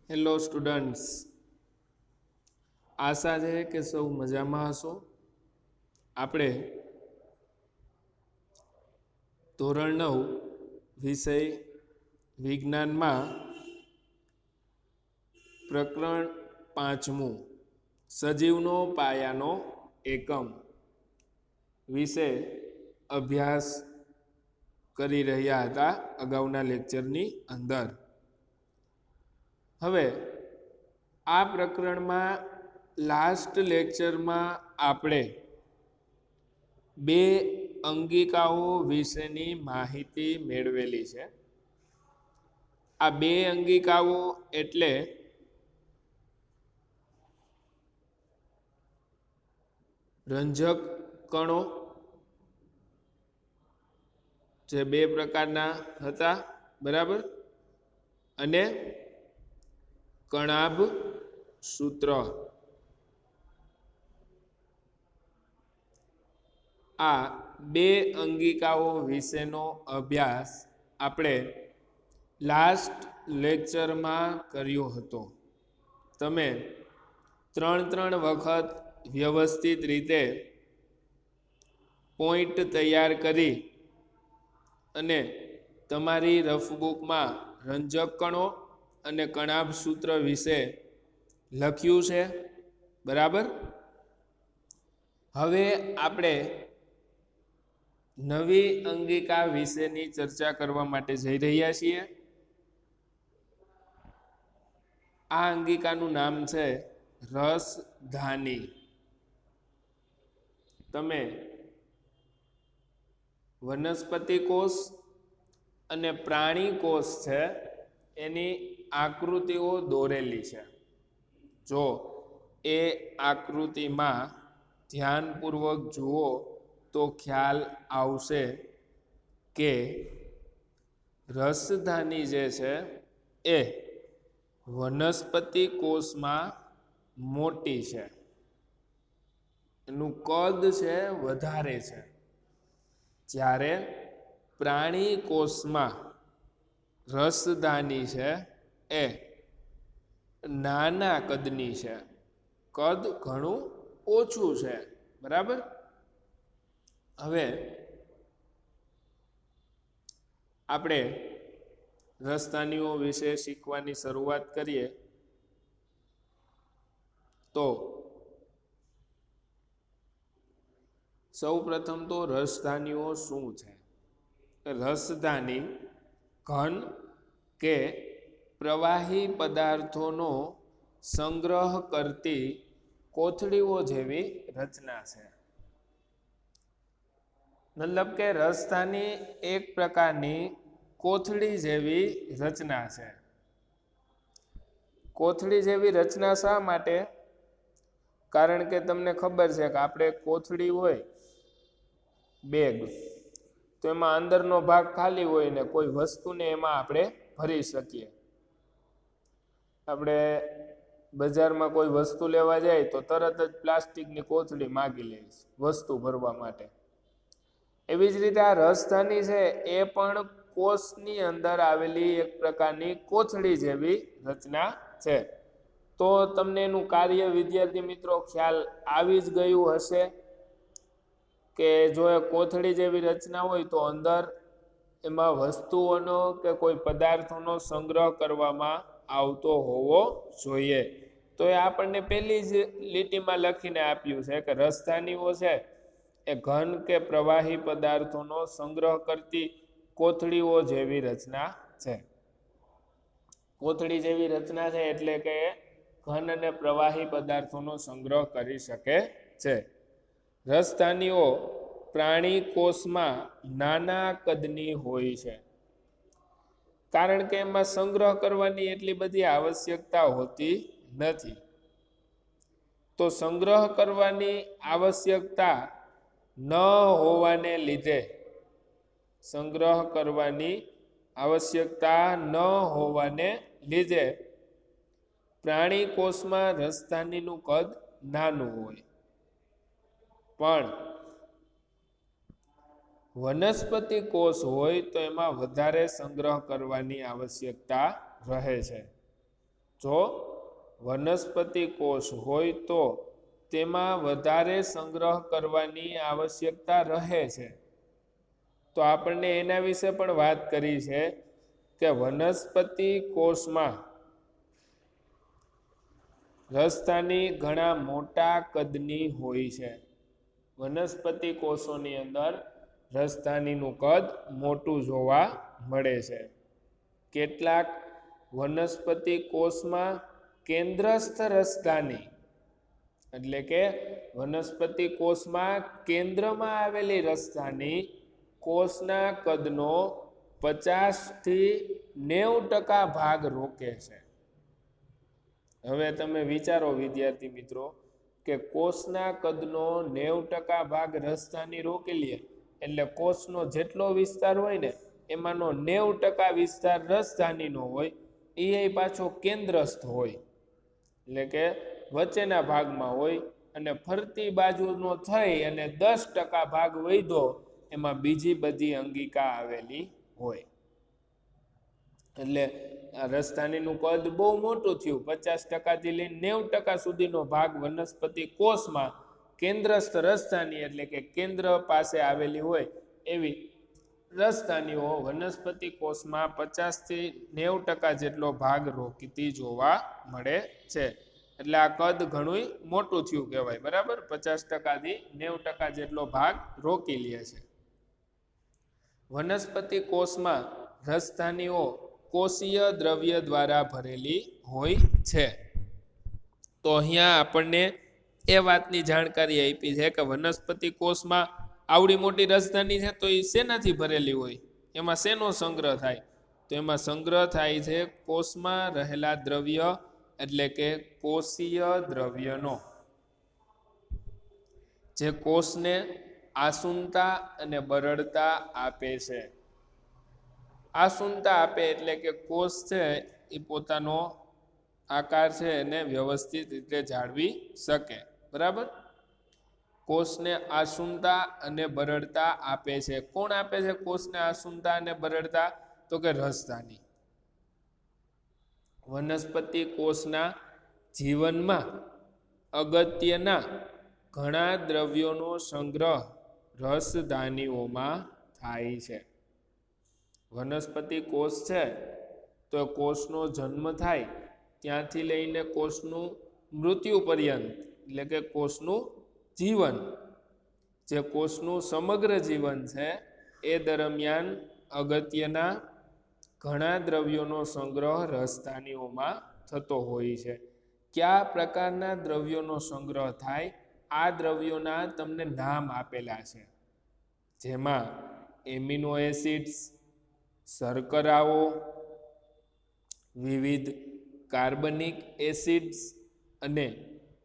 Hello students, આશા છે કે સૌ મજામાં હશો। આપણે ધોરણ 9 વિષય વિજ્ઞાનમાં પ્રકરણ 5મું સજીવનો પાયાનો એકમ વિશે અભ્યાસ કરી રહ્યા હતા અગાઉના લેક્ચરની અંદર। હવે આ પ્રકરણમાં લાસ્ટ લેક્ચરમાં આપણે બે અંગિકાઓ વિશેની માહિતી મેળવેલી છે। આ બે અંગિકાઓ એટલે રંજક કણો, જે બે પ્રકારના હતા, બરાબર, અને કણાભ સૂત્ર। આ બે અંગિકાઓ વિશેનો અભ્યાસ આપણે લાસ્ટ લેક્ચરમાં કર્યો હતો। તમે 3 વખત વ્યવસ્થિત રીતે પોઈન્ટ તૈયાર કરી અને તમારી રફબુકમાં રંજક કણો અને કણાભ સૂત્ર વિશે લખ્યું છે, બરાબર। હવે આપણે નવી અંગિકા વિશેની ચર્ચા કરવા માટે જઈ રહ્યા છીએ। આ અંગિકાનું નામ છે રસધાની। તમે વનસ્પતિ કોષ અને પ્રાણી કોષ છે એની આકૃતિઓ દોરેલી છે। જો એ આકૃતિમાં ધ્યાનપૂર્વક જુઓ તો ખ્યાલ આવશે કે રસધાની જે છે એ વનસ્પતિ કોષમાં મોટી છે, એનું કદ છે વધારે છે, જ્યારે પ્રાણી કોષમાં રસધાની છે એ નાના કદની છે, કદ ઘણું ઓછું છે, બરાબર। હવે આપણે રસધાનીઓ વિશે શીખવાની શરૂઆત કરીએ તો સૌ પ્રથમ તો રસધાનીઓ શું છે? રસધાની ઘન કે પ્રવાહી પદાર્થોનો સંગ્રહ કરતી કોથળીઓ જેવી રચના છે। મતલબ કે રસધાની એક પ્રકારની કોથળી જેવી રચના છે। કોથળી જેવી રચના શા માટે? કારણ કે તમને ખબર છે કે આપણે કોથળી હોય બેગ, તો એમાં અંદરનો ભાગ ખાલી હોય ને કોઈ વસ્તુને એમાં આપણે ભરી શકીએ। આપણે બજારમાં કોઈ વસ્તુ લેવા જાય તો તરત જ પ્લાસ્ટિકની કોથળી માગી લે વસ્તુ ભરવા માટે। એવી જ રીતે આ રસધાની છે એ પણ કોષની અંદર આવેલી એક પ્રકારની કોથળી જેવી રચના છે। તો તમને એનું કાર્ય વિદ્યાર્થી મિત્રો ખ્યાલ આવી જ ગયું હશે કે જો એ કોથળી જેવી રચના હોય તો અંદર એમાં વસ્તુઓનો કે કોઈ પદાર્થોનો સંગ્રહ કરવામાં આવતો હોવો જોઈએ। તો એ આપણને પહેલી જ લીટીમાં લખીને આપ્યું છે કે રસધાનીઓ છે એ ઘન કે પ્રવાહી પદાર્થોનો સંગ્રહ કરતી કોથળીઓ જેવી રચના છે। કોથળી જેવી રચના છે એટલે કે ઘન અને પ્રવાહી પદાર્થોનો સંગ્રહ કરી શકે છે। રસધાનીઓ પ્રાણી કોષમાં નાના કદની હોય છે, કારણ કે એમાં સંગ્રહ કરવાની એટલી બધી આવશ્યકતા હોતી નથી। તો સંગ્રહ કરવાની આવશ્યકતા ન હોવાને લીધે પ્રાણી કોષમાં રસધાનીનું કદ નાનું હોય, પણ વનસ્પતિ કોષ હોય તો એમાં વધારે સંગ્રહ કરવાની આવશ્યકતા રહે છે। જો વનસ્પતિ કોષ હોય તો તેમાં વધારે સંગ્રહ કરવાની આવશ્યકતા રહે છે. તો આપણને એના વિશે પણ વાત કરી છે કે વનસ્પતિ કોષમાં રસધાની ઘણા મોટા કદની હોય છે. વનસ્પતિ કોષોની અંદર રસધાનીનું કદ મોટું જોવા મળે છે. કેટલાક વનસ્પતિ કોષમાં કેન્દ્રસ્થ રસધાની એટલે કે વનસ્પતિ કોષમાં કેન્દ્રમાં આવેલી રસધાની કોષના કદનો 50 થી 90% ભાગ રોકે છે. હવે તમે વિચારો વિદ્યાર્થી મિત્રો કે કોષના કદનો 90% ભાગ રસધાની રોકી લે એટલે કોષનો જેટલો વિસ્તાર હોય ને એમાંનો 90% વિસ્તાર રસધાનીનો હોય એ પાછો કેન્દ્રસ્થ હોય એટલે કે વચ્ચેના ભાગમાં હોય અને ફરતી બાજુનો થઈ અને 10% ભાગ વધ્યો એમાં બીજી બધી અંગિકા આવેલી હોય. એટલે આ રસધાનીનું કદ બહુ મોટું થયું. 50% થી લઈને 90% સુધીનો ભાગ વનસ્પતિ કોષમાં કેન્દ્રસ્થ રસધાની એટલે કે કેન્દ્ર પાસે આવેલી હોય એવી રસધાનીઓ વનસ્પતિ કોષમાં 50 થી 90% જેટલો ભાગ રોકતી જોવા મળે છે. એટલે આ કદ ઘણું મોટું થયું કહેવાય, બરાબર. 50% થી 90% જેટલો ભાગ રોકી લે છે. વનસ્પતિ કોષમાં રસધાનીઓ કોષીય દ્રવ્ય દ્વારા ભરેલી હોય છે. તો અહીંયા આપણને એ વાતની જાણકારી આપી છે કે વનસ્પતિ કોષમાં આવડી મોટી રસધાની છે તો એ શેનાથી ભરેલી હોય, એમાં શેનો સંગ્રહ થાય? તો એમાં સંગ્રહ થાય છે કોષમાં રહેલા દ્રવ્ય એટલે કે કોષીય દ્રવ્યનો, જે કોષને આસુનતા અને બરડતા આપે છે. આસુનતા આપે એટલે કે કોષ છે એ પોતાનો આકાર છે એને વ્યવસ્થિત રીતે જાળવી શકે, બરાબર. કોષને આસુનતા અને બરડતા આપે છે. કોણ આપે છે કોષને આસુનતા અને બરડતા? તો કે રસધાની. વનસ્પતિ કોષના જીવનમાં અગત્યના ઘણા દ્રવ્યોનો સંગ્રહ રસધાનીઓમાં થાય છે. વનસ્પતિ કોષ છે તો કોષનો જન્મ થાય ત્યાંથી લઈને કોષનું મૃત્યુ પર્યંત એટલે કે કોષનું જીવન, જે કોષનું સમગ્ર જીવન છે એ દરમિયાન અગત્યના ઘણા દ્રવ્યોનો સંગ્રહ રસધાનીઓમાં થતો હોય છે. કયા પ્રકારના દ્રવ્યોનો સંગ્રહ થાય? આ દ્રવ્યોના તમને નામ આપેલા છે, જેમાં એમિનો એસિડ્સ, શર્કરાઓ, વિવિધ કાર્બનિક એસિડ્સ અને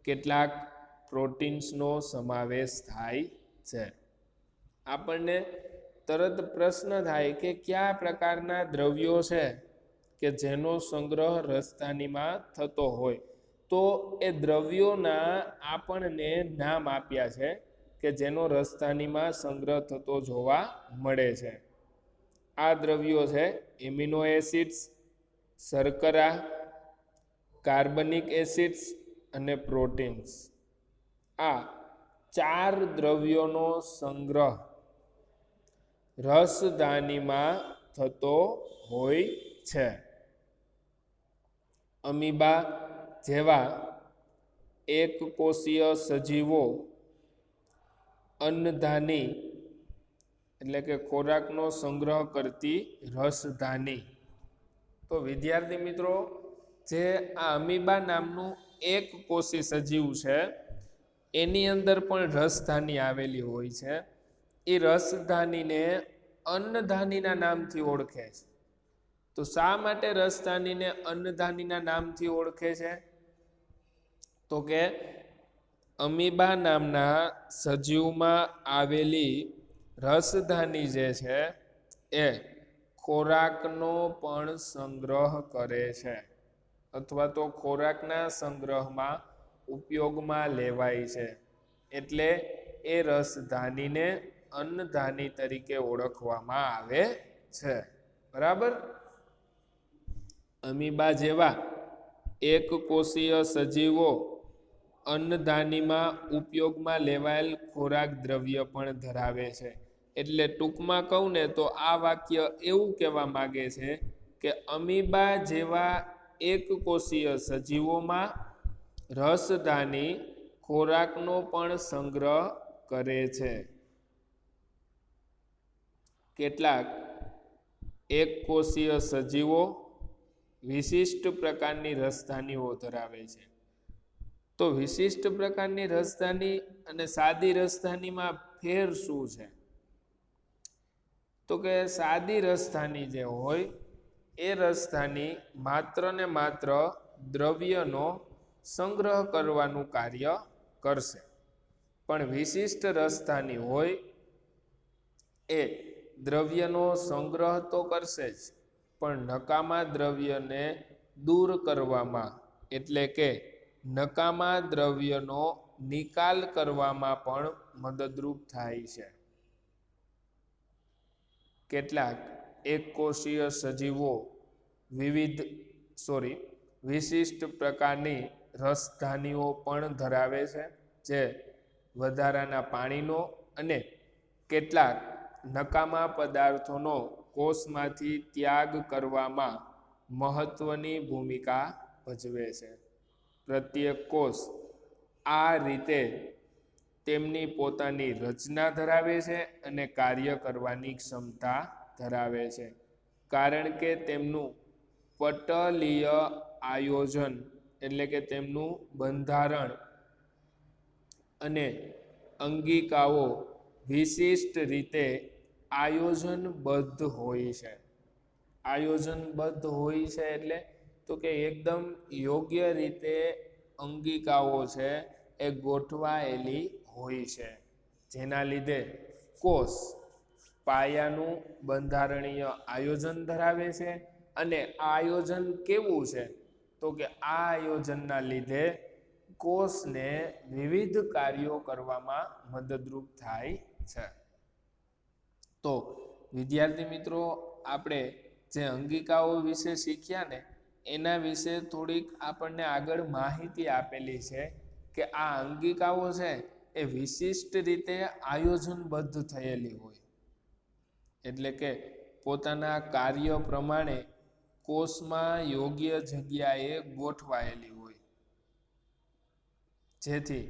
કેટલાક પ્રોટીન્સનો સમાવેશ થાય છે. આપણને તરત પ્રશ્ન થાય કે કયા પ્રકારના દ્રવ્યો છે કે જેનો સંગ્રહ રસધાનીમાં થતો હોય? તો એ દ્રવ્યોના આપણને નામ આપ્યા છે કે જેનો રસધાનીમાં સંગ્રહ થતો જોવા મળે છે. આ દ્રવ્યો છે એમિનો એસિડ્સ, શર્કરા, કાર્બનિક એસિડ્સ અને પ્રોટીન્સ. આ 4 દ્રવ્યોનો સંગ્રહ રસધાનીમાં થતો હોય છે. અમીબા જેવા એક કોષીય સજીવો અન્નધાની એટલે કે ખોરાકનો સંગ્રહ કરતી રસધાની. તો વિદ્યાર્થી મિત્રો, જે આ અમીબા નામનું એક કોષી સજીવ છે એની અંદર પણ રસધાની આવેલી હોય છે. એ રસધાનીને અન્નધાનીના નામથી ઓળખે છે. તો શા માટે રસધાનીને અન્નધાનીના નામથી ઓળખે છે? તો કે અમીબા નામના સજીવમાં આવેલી રસધાની જે છે એ ખોરાકનો પણ સંગ્રહ કરે છે, અથવા તો ખોરાકના સંગ્રહમાં ઉપયોગમાં લેવાય છે. એટલે એ રસધાનીને અન્નધાની તરીકે ઓળખવામાં આવે છે, બરાબર. અમીબા જેવા એક કોષીય સજીવો અન્નધાનીમાં ઉપયોગમાં લેવાયેલ ખોરાક દ્રવ્ય પણ ધરાવે છે. એટલે ટૂંકમાં કહું ને તો આ વાક્ય એવું કહેવા માંગે છે કે અમીબા જેવા એક કોષીય સજીવોમાં રસધાની ખોરાકનો પણ સંગ્રહ કરે છે. કેટલાક એક કોષીય સજીવો વિશિષ્ટ પ્રકારની રસધાનીઓ ધરાવે છે. તો વિશિષ્ટ પ્રકારની રસધાની અને સાદી રસધાનીમાં ફેર શું છે? તો કે સાદી રસધાની જે હોય એ રસધાની માત્ર ને માત્ર દ્રવ્યનો સંગ્રહ કરવાનું કાર્ય કરશે, પણ વિશિષ્ટ રસધાની હોય એ દ્રવ્યનો સંગ્રહ તો કરશે જ, પણ નકામા દ્રવ્યને દૂર કરવામાં એટલે કે નકામા દ્રવ્યનો નિકાલ કરવામાં પણ મદદરૂપ થાય છે. કેટલાક એક કોષીય સજીવો વિશિષ્ટ પ્રકારની રસધાનીઓ પણ ધરાવે છે, જે વધારાના પાણીનો અને કેટલાક નકામા પદાર્થોનો કોષમાંથી ત્યાગ કરવામાં મહત્વની ભૂમિકા ભજવે છે. પ્રત્યેક કોષ આ રીતે તેમની પોતાની રચના ધરાવે છે અને કાર્ય કરવાની ક્ષમતા ધરાવે છે, કારણ કે તેમનું પટલીય આયોજન એટલે કે તેમનું બંધારણ અને અંગિકાઓ વિશિષ્ટ રીતે આયોજનબદ્ધ હોય છે. આયોજનબદ્ધ હોય છે એટલે તો કે એકદમ યોગ્ય રીતે અંગિકાઓ છે એ ગોઠવાયેલી હોય છે, જેના લીધે કોષ પાયાનું બંધારણીય આયોજન ધરાવે છે. અને આ આયોજન કેવું છે? તો કે આ આયોજનના લીધે કોષને વિવિધ કાર્યો કરવામાં મદદરૂપ થાય છે. તો વિદ્યાર્થી મિત્રો, આપણે જે અંગિકાઓ વિશે શીખ્યા ને એના વિશે થોડીક આપણને આગળ માહિતી આપેલી છે કે આ અંગિકાઓ છે એ વિશિષ્ટ રીતે આયોજનબદ્ધ થયેલી હોય, એટલે કે પોતાના કાર્ય પ્રમાણે કોષમાં યોગ્ય જગ્યાએ ગોઠવાયેલી હોય, જેથી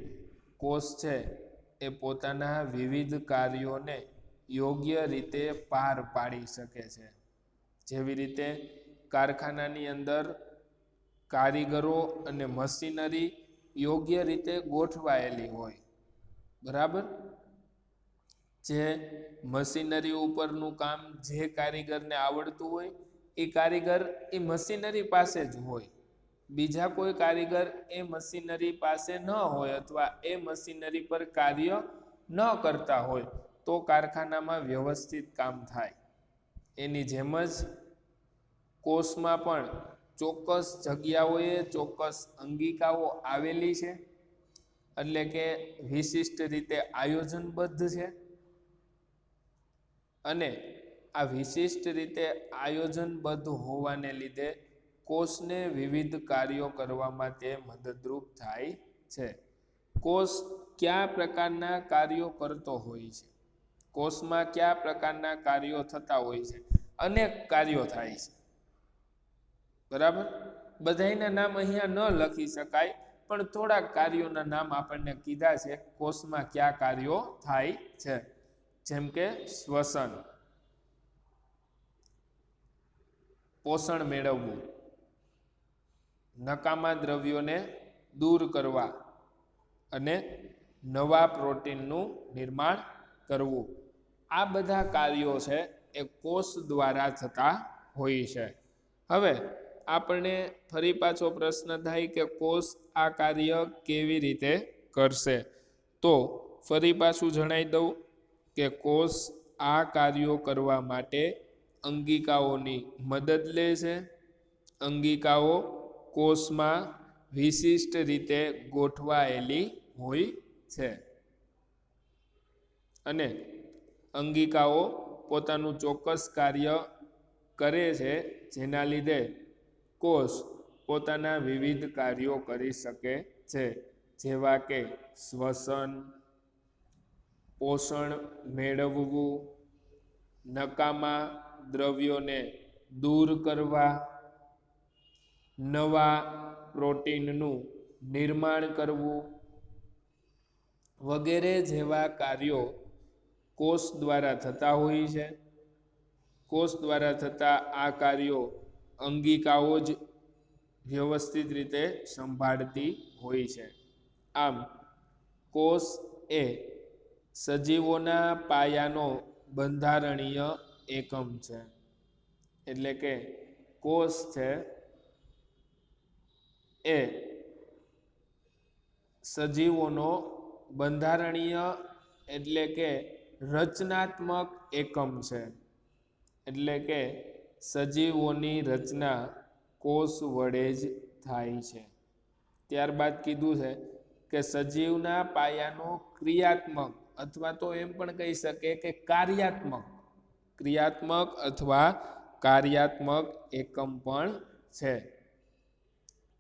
કોષ છે એ પોતાના વિવિધ કાર્યોને યોગ્ય રીતે પાર પાડી શકે છે. જેવી રીતે કારખાનાની અંદર કારીગરો અને મશીનરી યોગ્ય રીતે ગોઠવાયેલી હોય, બરાબર? જે મશીનરી ઉપરનું કામ જે કારીગરને આવડતું હોય એ કારીગર એ મશીનરી પાસે જ હોય, બીજા કોઈ કારીગર એ મશીનરી પાસે ન હોય અથવા એ મશીનરી પર કાર્ય ન કરતા હોય તો કારખાનામાં વ્યવસ્થિત કામ થાય. એની જેમ જ કોષમાં પણ ચોક્કસ જગ્યાઓએ ચોક્કસ અંગિકાઓ આવેલી છે, એટલે કે વિશિષ્ટ રીતે આયોજનબદ્ધ છે. અને આ વિશિષ્ટ રીતે આયોજનબદ્ધ હોવાને લીધે કોષને વિવિધ કાર્યો કરવામાં તે મદદરૂપ થાય છે. કોષ કયા પ્રકારના કાર્યો કરતો હોય છે? કોષમાં કયા પ્રકારના કાર્યો થતા હોય છે? અનેક કાર્યો થાય છે, બરાબર? બધાયના નામ અહીંયા ન લખી શકાય, પણ થોડાક કાર્યોના નામ આપણને કીધા છે. કોષમાં કયા કાર્યો થાય છે? જેમ કે શ્વસન, પોષણ મેળવવું, નકામા દ્રવ્યોને દૂર કરવા અને નવા પ્રોટીનનું નિર્માણ કરવું. આ બધા કાર્યો છે એ કોષ દ્વારા થતા હોય છે. હવે આપણને ફરી પાછો પ્રશ્ન થાય કે કોષ આ કાર્ય કેવી રીતે કરશે? તો ફરી પાછું જણાવી દઉં કે કોષ આ કાર્યો કરવા માટે અંગિકાઓની મદદ લે છે. અંગિકાઓ કોષમાં વિશિષ્ટ રીતે ગોઠવાયેલી હોય છે અને અંગિકાઓ પોતાનું ચોક્કસ કાર્ય કરે છે, જેના લીધે કોષ પોતાના વિવિધ કાર્યો કરી શકે છે, જેવા કે શ્વસન, પોષણ મેળવવું, નકામા દ્રવ્યોને દૂર કરવા, નવા પ્રોટીનનું નિર્માણ કરવું વગેરે જેવા કાર્યો કોષ દ્વારા થતા હોય છે. કોષ દ્વારા થતા આ કાર્યો અંગિકાઓ જ વ્યવસ્થિત રીતે સંભાળતી હોય છે. આમ કોષ એ સજીવોના પાયાનો બંધારણીય એકમ છે. એટલે કે કોષ છે એ સજીવોનો બંધારણીય એટલે કે રચનાત્મક એકમ છે. એટલે કે સજીવોની રચના કોષ વડે જ થાય છે. ત્યારબાદ કીધું છે કે સજીવના પાયાનો ક્રિયાત્મક અથવા તો એમ પણ કહી શકે કે ક્રિયાત્મક અથવા કાર્યાત્મક એકમ પણ છે.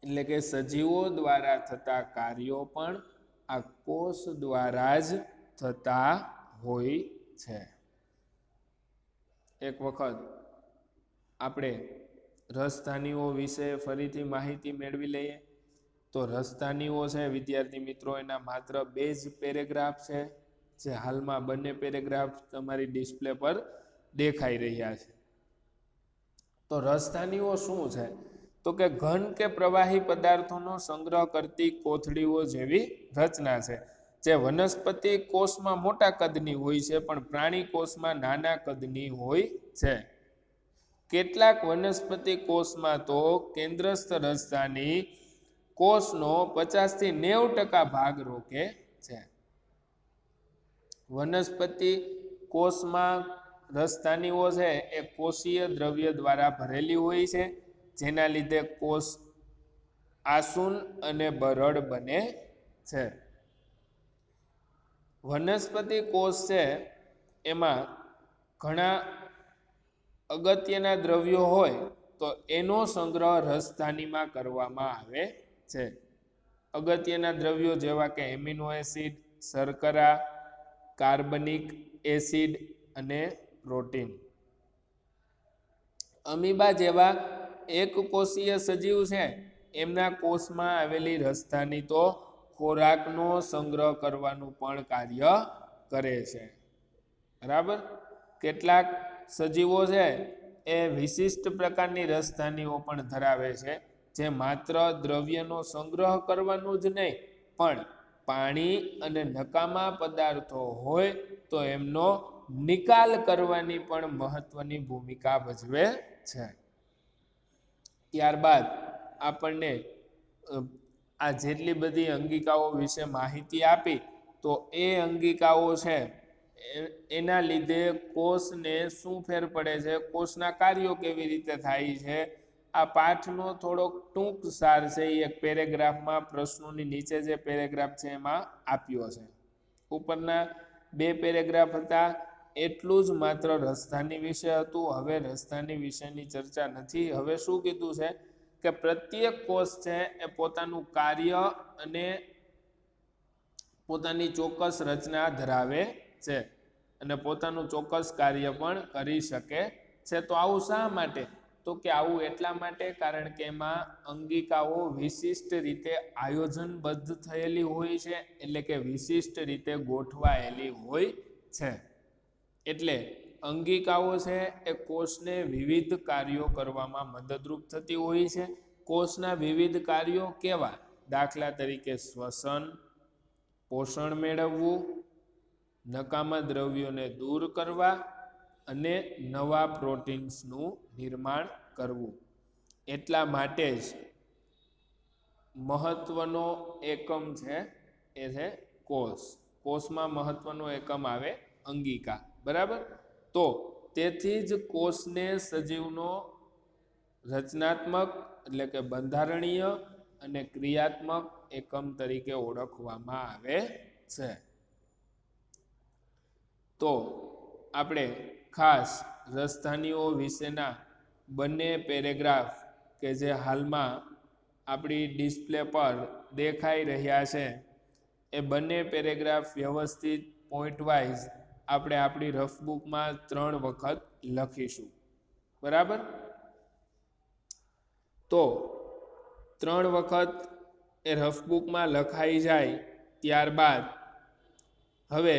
એટલે કે સજીવો દ્વારા થતા કાર્યો પણ આ કોષ દ્વારા જ થતા હોય છે. એક વખત આપણે રસધાનીઓ વિશે ફરીથી માહિતી મેળવી લઈએ. તો રસધાનીઓ છે વિદ્યાર્થી મિત્રો, એના માત્ર 2 જ પેરેગ્રાફ છે, જે હાલમાં બંને પેરેગ્રાફ તમારી ડિસ્પ્લે પર દેખાઈ રહ્યા છે. તો રસધાનીઓ શું છે? તો કે ઘન કે પ્રવાહી પદાર્થોનો સંગ્રહ કરતી કોથળીઓ જેવી રચના છે, જે વનસ્પતિ કોષમાં મોટા કદની હોય છે પણ પ્રાણી કોષમાં નાના કદની હોય છે. કેટલાક વનસ્પતિ કોષમાં તો કેન્દ્રસ્થ રસધાની કોષનો 50 થી 90% ભાગ રોકે છે. વનસ્પતિ કોષમાં રસધાનીઓ છે એ કોષીય દ્રવ્ય દ્વારા ભરેલી હોય છે, જેના લીધે કોષ આસુન અને બરડ બને છે. વનસ્પતિ કોષ છે એમાં ઘણા અગત્યના દ્રવ્યો હોય તો એનો સંગ્રહ રસધાનીમાં કરવામાં આવે છે. અગત્યના દ્રવ્યો જેવા કે એમિનો એસિડ, શર્કરા, કાર્બનિક એસિડ અને પ્રોટીન. અમીબા જેવા એક કોષીય સજીવ છે એમના કોષમાં આવેલી રસધાની તો ખોરાકનો સંગ્રહ કરવાનું પણ કાર્ય કરે છે. બરાબર. કેટલાક સજીવો છે એ વિશિષ્ટ પ્રકારની રસધાનીઓ પણ ધરાવે છે, જે માત્ર દ્રવ્યનો સંગ્રહ કરવાનું જ નહીં પણ પાણી અને નકામા પદાર્થો હોય તો એમનો નિકાલ કરવાની પણ મહત્વની ભૂમિકા ભજવે છે. ત્યારબાદ આપણને આ જેટલી બધી અંગિકાઓ વિશે માહિતી આપી, તો એ અંગિકાઓ છે એના લીધે કોષને શું ફેર પડે છે, કોષના કાર્યો કેવી રીતે થાય છે, આ પાઠનો થોડોક ટૂંક સાર છે એ એક પેરેગ્રાફમાં પ્રશ્નોની નીચે જે પેરેગ્રાફ છે એમાં આપ્યો છે. ઉપરના 2 પેરેગ્રાફ હતા એટલું જ માત્ર રસધાની વિશે હતું. હવે રસધાની વિશેની ચર્ચા નથી. હવે શું કીધું છે કે પ્રત્યેક કોષ છે એ પોતાનું કાર્ય અને પોતાની ચોક્કસ રચના ધરાવે છે અને પોતાનું ચોક્કસ કાર્ય પણ કરી શકે છે. તો આવું શા માટે? તો કે આવું એટલા માટે કારણ કે એમાં અંગિકાઓ વિશિષ્ટ રીતે આયોજનબદ્ધ થયેલી હોય છે, એટલે કે વિશિષ્ટ રીતે ગોઠવાયેલી હોય છે. એટલે અંગિકાઓ છે એ કોષને વિવિધ કાર્યો કરવામાં મદદરૂપ થતી હોય છે. કોષના વિવિધ કાર્યો કેવા? દાખલા તરીકે શ્વસન, પોષણ મેળવવું, નકામા દ્રવ્યોને દૂર કરવા અને નવા પ્રોટીન્સનું નિર્માણ કરવું. એટલા માટે જ મહત્વનો એકમ છે એ છે કોષ. કોષમાં મહત્વનો એકમ આવે અંગિકા. બરાબર. તો તેથી જ કોષને સજીવનો રચનાત્મક એટલે કે બંધારણીય અને ક્રિયાત્મક એકમ તરીકે ઓળખવામાં આવે છે. તો આપણે ખાસ રસધાનીઓ વિશેના બંને પેરેગ્રાફ કે જે હાલમાં આપણી ડિસ્પ્લે પર દેખાઈ રહ્યા છે એ બંને પેરેગ્રાફ વ્યવસ્થિત પોઈન્ટ વાઇઝ આપણે આપણી રફબુકમાં 3 વખત લખીશું. બરાબર? તો 3 વખત એ રફબુકમાં લખાઈ જાય ત્યારબાદ હવે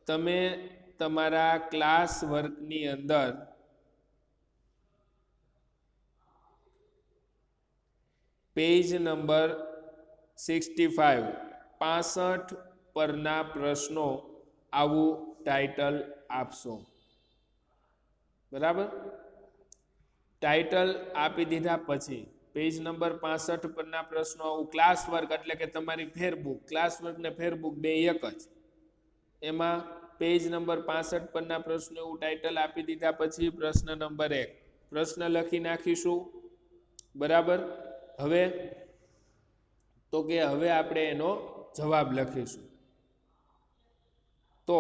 તમે તમારા ક્લાસ વર્કની અંદર પેજ નંબર 65 પરના પ્રશ્નો આવું ટાઇટલ આપશો. બરાબર? ટાઇટલ આપી દીધા પછી પેજ નંબર 65 પરના પ્રશ્નો આવું ક્લાસ વર્ક એટલે કે તમારી ફેરબુક, ક્લાસ વર્ક ને ફેરબુક બે એક જ. એમાં પેજ નંબર 65 પરના પ્રશ્નો એવું ટાઇટલ આપી દીધા પછી પ્રશ્ન નંબર 1 પ્રશ્ન લખી નાખીશું. બરાબર? હવે તો કે હવે આપણે એનો જવાબ લખીશું. તો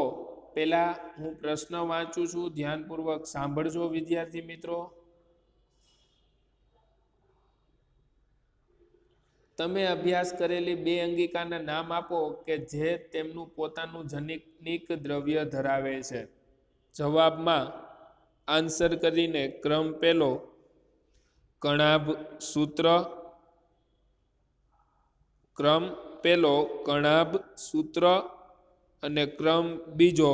પહેલા હું પ્રશ્ન વાંચું છું, ધ્યાનપૂર્વક સાંભળજો વિદ્યાર્થી મિત્રો. તમે અભ્યાસ કરેલી 2 અંગિકાના નામ આપો કે જે તેમનું પોતાનું જનીક દ્રવ્ય ધરાવે છે. જવાબમાં આન્સર કરીને ક્રમ પહેલો કણાભ સૂત્ર, ક્રમ પહેલો કણાભ સૂત્ર અને ક્રમ બીજો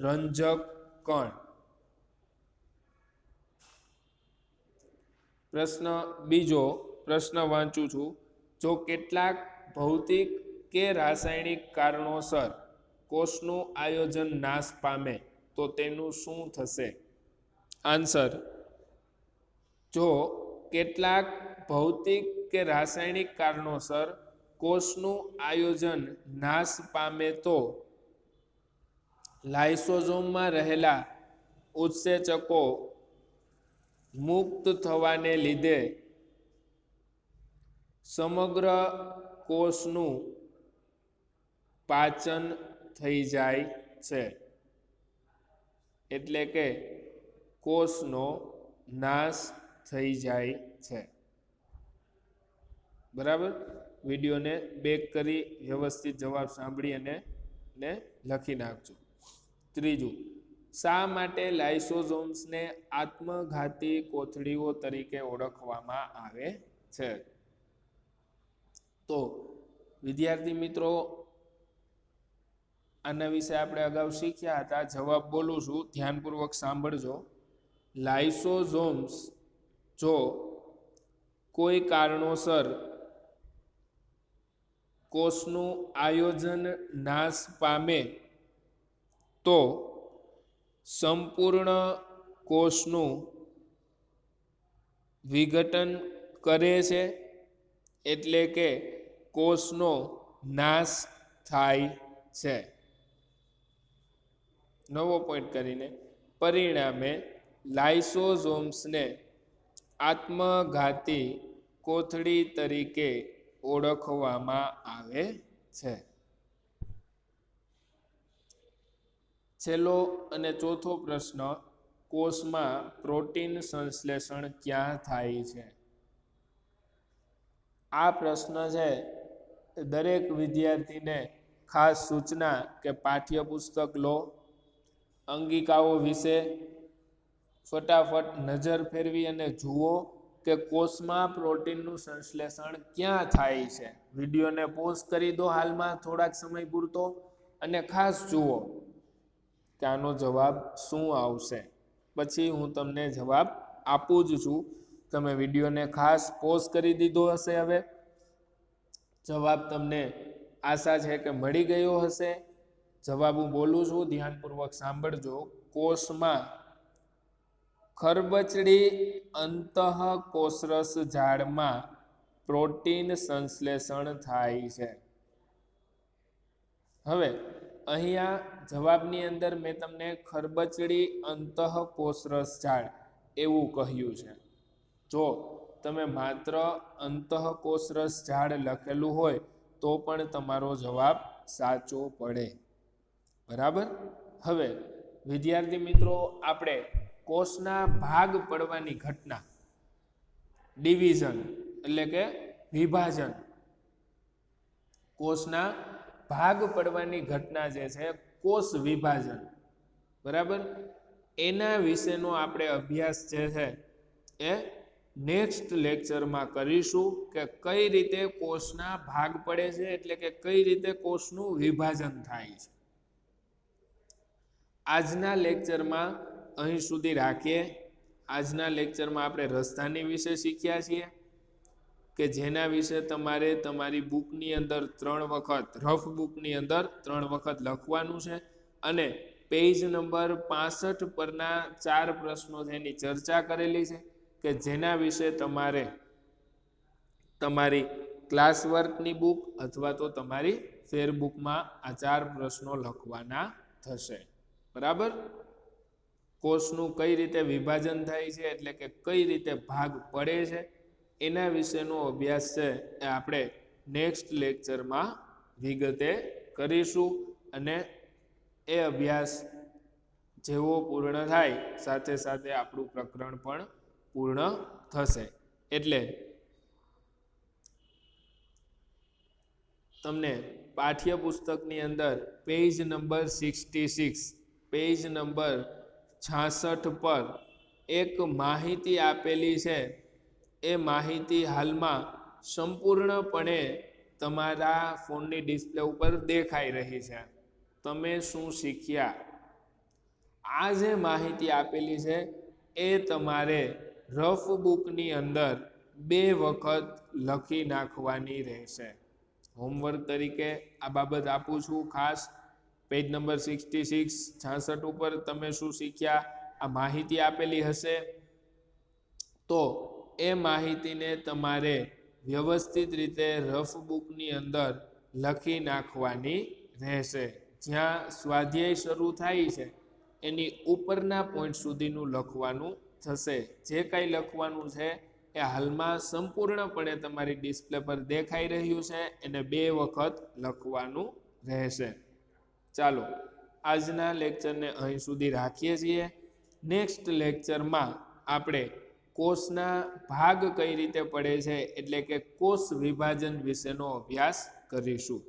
રંજક કણ. પ્રશ્ન બીજો પ્રશ્ન વાંચું છું. જો કેટલાક ભૌતિક કે રાસાયણિક કારણોસર કોષનું આયોજન નાશ પામે તો તેનું શું થશે? આન્સર: જો કેટલાક ભૌતિક કે રાસાયણિક કારણોસર કોષનું આયોજન નાશ પામે તો લાઇસોઝોમમાં રહેલા ઉત્સેચકો મુક્ત થવાને લીધે સમગ્ર કોષનું પાચન થઈ જાય છે. એટલે કે કોષનો નાશ થઈ જાય છે. બરાબર? વિડીયોને બેક કરી વ્યવસ્થિત જવાબ સાંભળી અને લખી નાખજો. ત્રીજું, શા માટે લાઇસોઝોમ્સને આત્મઘાતી કોથળીઓ તરીકે ઓળખવામાં આવે છે? તો વિદ્યાર્થી મિત્રો, આના વિશે આપણે અગાઉ શીખ્યા હતા. જવાબ બોલું છું, ધ્યાનપૂર્વક સાંભળજો. લાઇસોઝોમ્સ જો કોઈ કારણોસર કોષનું આયોજન નાશ પામે તો સંપૂર્ણ કોષનું વિઘટન કરે છે. એટલે કે કોષનો નાશ થાય છે. નવો પોઈન્ટ કરીને પરિણામે લાઇસોઝોમ્સને આત્મઘાતી કોથળી તરીકે ઓળખવામાં આવે છે. છેલ્લો અને ચોથો પ્રશ્ન, કોષમાં પ્રોટીન સંશ્લેષણ ક્યાં થાય છે? આ પ્રશ્ન છે દરેક વિદ્યાર્થીને ખાસ સૂચના કે પાઠ્યપુસ્તક લો, અંગિકાઓ વિશે ફટાફટ નજર ફેરવી અને જુઓ કે કોષમાં પ્રોટીનનું સંશ્લેષણ ક્યાં થાય છે. વિડીયોને પોઝ કરી દો હાલમાં થોડાક સમય પૂરતો અને ખાસ જુઓ કે આનો જવાબ શું આવશે. પછી હું તમને જવાબ આપું જ છું. તમે વિડીયોને ખાસ પોઝ કરી દીધો હશે. હવે જવાબ તમને આશા છે કે મળી ગયો હશે. જવાબ હું બોલું છું, ધ્યાનપૂર્વક સાંભળજો. કોષમાં ખરબચડી અંતઃકોષરસ ઝાડમાં પ્રોટીન સંશ્લેષણ થાય છે. હવે અહીંયા જવાબની અંદર મેં તમને ખરબચડી અંતઃકોષરસ ઝાડ એવું કહ્યું છે. જો તમે માત્ર અંતઃકોષરસ ઝાડ લખેલું હોય તો પણ તમારો જવાબ સાચો પડે. બરાબર? હવે વિદ્યાર્થી મિત્રો, આપણે કોષના ભાગ પડવાની ઘટના, ડિવિઝન એટલે કે વિભાજન, કોષના ભાગ પડવાની ઘટના જે છે કોષ વિભાજન, બરાબર, એના વિશેનો આપણે અભ્યાસ જે છે એ નેક્સ્ટ લેક્ચરમાં કરીશું કે કઈ રીતે કોષના ભાગ પડે છે, એટલે કે કઈ રીતે કોષનું વિભાજન થાય છે. આજના લેક્ચરમાં અહીં સુધી રાખીએ. આજના લેક્ચરમાં આપણે રસધાની વિશે શીખ્યા છીએ કે જેના વિશે તમારે તમારી બુકની અંદર 3 વખત, રફ બુકની અંદર 3 વખત લખવાનું છે અને પેજ નંબર 65 પરના 4 પ્રશ્નો જેની ચર્ચા કરેલી છે કે જેના વિશે તમારે તમારી ક્લાસ વર્કની બુક અથવા તો તમારી ફેરબુકમાં આ 4 પ્રશ્નો લખવાના થશે. બરાબર, કોષનું કઈ રીતે વિભાજન થાય છે એટલે કે કઈ રીતે ભાગ પડે છે એના વિશેનો અભ્યાસ છે એ આપણે નેક્સ્ટ લેક્ચરમાં વિગતે કરીશું અને એ અભ્યાસ જેવો પૂર્ણ થાય સાથે સાથે આપણું પ્રકરણ પણ પૂર્ણ થશે. એટલે તમને પાઠ્યપુસ્તકની અંદર પેજ નંબર 66, પેજ નંબર 66 પર એક માહિતી આપેલી છે. એ માહિતી હાલમાં સંપૂર્ણપણે તમારા ફોનની ડિસ્પ્લે ઉપર દેખાઈ રહી છે. તમે શું શીખ્યા? આ જે માહિતી આપેલી છે એ તમારે રફ બુકની અંદર 2 વખત લખી નાખવાની રહેશે. હોમવર્ક તરીકે આ બાબત આપું છું ખાસ. પેજ નંબર 66, 66 ઉપર તમે શું શીખ્યા આ માહિતી આપેલી હશે, તો એ માહિતીને તમારે વ્યવસ્થિત રીતે રફ બુકની અંદર લખી નાખવાની રહેશે. જ્યાં સ્વાધ્યાય શરૂ થાય છે એની ઉપરના પોઈન્ટ સુધીનું લખવાનું થશે. જે કંઈ લખવાનું છે એ હાલમાં સંપૂર્ણપણે તમારી ડિસ્પ્લે પર દેખાઈ રહ્યું છે, એને 2 વખત લખવાનું રહેશે. ચાલો, આજના લેક્ચરને અહીં સુધી રાખીએ છીએ. નેક્સ્ટ લેક્ચરમાં આપણે કોષના ભાગ કઈ રીતે પડે છે એટલે કે કોષ વિભાજન વિશેનો અભ્યાસ કરીશું.